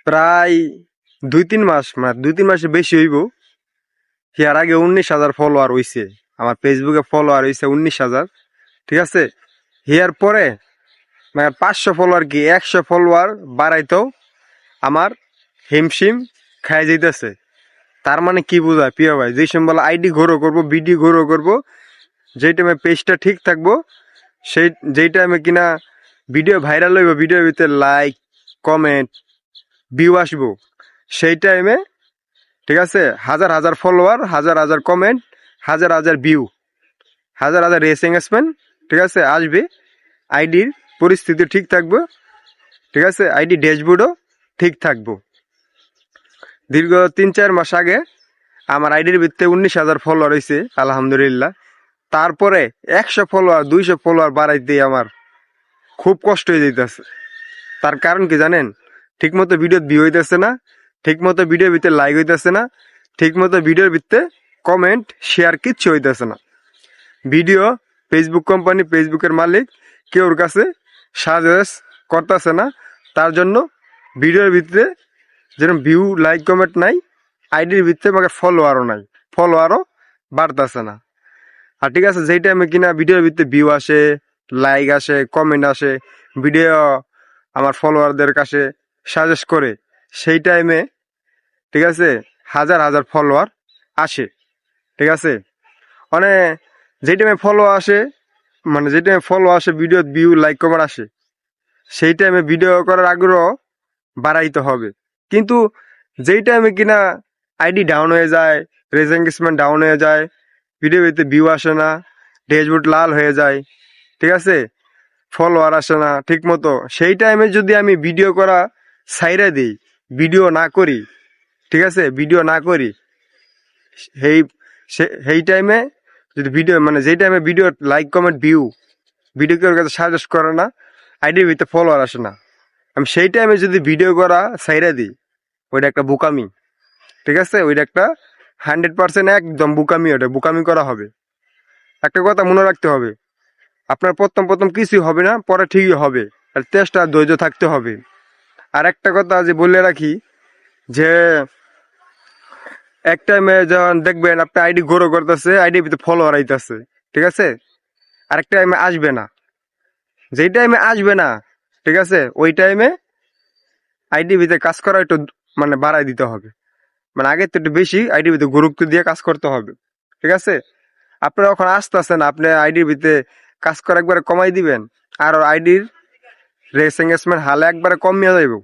প্রায় 2-3 মাস, মানে 2-3 মাসের বেশি হইব। এর আগে 19,000 ফলোয়ার হইছে, আমার ফেসবুকে ফলোয়ার হইছে 19,000। ঠিক আছে, এর পরে মানে 500 ফলোয়ার কি 100 ফলোয়ার বাড়াইতেও আমার হিমশিম খাই যাইতেছে। তার মানে কি বোঝায় প্রিয় ভাই, যে সময় বলে আইডি গ্রো করবো, ভিডিও গ্রো করবো, যেই টাইমে পেজটা ঠিক থাকবো, সেই যেই টাইমে কিনা ভিডিও ভাইরাল হইব, ভিডিওর ভিতরে লাইক, কমেন্ট, ভিউ আসবো, সেই টাইমে ঠিক আছে হাজার হাজার ফলোয়ার, হাজার হাজার কমেন্ট, হাজার হাজার ভিউ, হাজার হাজার রেস এঙ্গেজমেন্ট ঠিক আছে আসবে। আইডির পরিস্থিতি ঠিক থাকবে, ঠিক আছে, আইডি ড্যাশবোর্ডও ঠিক থাকবো। দীর্ঘ 3-4 মাস আগে আমার আইডির ভিত্তিতে 19,000 ফলোয়ার হয়েছে আলহামদুলিল্লাহ। তারপরে 100 ফলোয়ার 200 ফলোয়ার বাড়াইতে আমার খুব কষ্ট হয়ে যেতেছে। তার কারণ কি জানেন? ঠিক মতো ভিডিও ভিউ হইতেছে না, ঠিক মতো ভিডিওর ভিতরে লাইক হইতেছে না, ঠিক মতো ভিডিওর ভিতরে কমেন্ট শেয়ার কিচ্ছু হইতেছে না। ভিডিও ফেসবুক কোম্পানি, ফেসবুকের মালিক কেউর কাছে সাজেস্ট করতেছে না। তার জন্য ভিডিওর ভিতরে যেরকম ভিউ, লাইক, কমেন্ট নাই, আইডির ভিতরে আমাকে ফলোয়ারও নাই, ফলোয়ারও বাড়তেছে না। আর ঠিক আছে, যেই টাইমে কিনা ভিডিওর ভিতরে ভিউ আসে, লাইক আসে, কমেন্ট আসে, ভিডিও আমার ফলোয়ারদের কাছে সাজেস্ট করে, সেই টাইমে ঠিক আছে হাজার হাজার ফলোয়ার আসে। ঠিক আছে, মানে যেই টাইমে ফলো আসে, মানে যেই টাইমে ফলো আসে, ভিডিও ভিউ, লাইক, কমেন্ট আসে, সেই টাইমে ভিডিও করার আগ্রহ বাড়াইতে হবে। কিন্তু যেই টাইমে কিনা আইডি ডাউন হয়ে যায়, রেজ এঙ্গেজমেন্ট ডাউন হয়ে যায়, ভিডিওতে ভিউ আসে না, ড্যাশবোর্ড লাল হয়ে যায়, ঠিক আছে, ফলোয়ার আসে না ঠিক মতো, সেই টাইমে যদি আমি ভিডিও করা ছাইড়া দিই, ভিডিও না করি, ঠিক আছে, ভিডিও না করি, সেই টাইমে যদি ভিডিও, মানে যেই টাইমে video like, comment, view, video কেউ কাছে সাজেস্ট করে না, আইডির ভিতরে ফলোয়ার আসে না, আমি সেই টাইমে যদি ভিডিও করা ছাইড়া দিই, ওইটা একটা বোকামি। ঠিক আছে, ওইটা একটা 100% একদম বোকামি, ওটা বোকামি করা হবে। একটা কথা মনে রাখতে হবে, আপনার প্রথম প্রথম কিছুই হবে না, পরে ঠিকই হবে, আর চেষ্টা, ধৈর্য থাকতে হবে। আর একটা কথা যে বলে রাখি, যে এক টাইমে যখন দেখবেন আপনার আইডি গ্রো করতেছে, আইডির ভিতরে ফলোয়ার আইতেছে, ঠিক আছে, আরেক টাইমে আসবে না। যেই টাইমে আসবে না, ঠিক আছে, ওই টাইমে আইডির ভিতরে কাজ করা একটু মানে বাড়াই দিতে হবে, মানে আগের তো একটু বেশি আইডির ভিতরে গুরুত্ব দিয়ে কাজ করতে হবে। ঠিক আছে, আপনারা এখন আসতেছেন, আপনি আইডির ভিতরে কাজ করা একবারে কমাই দিবেন, আর আইডির রেস এঙ্গেজমেন্ট হালে একবারে কমিয়ে যাইব।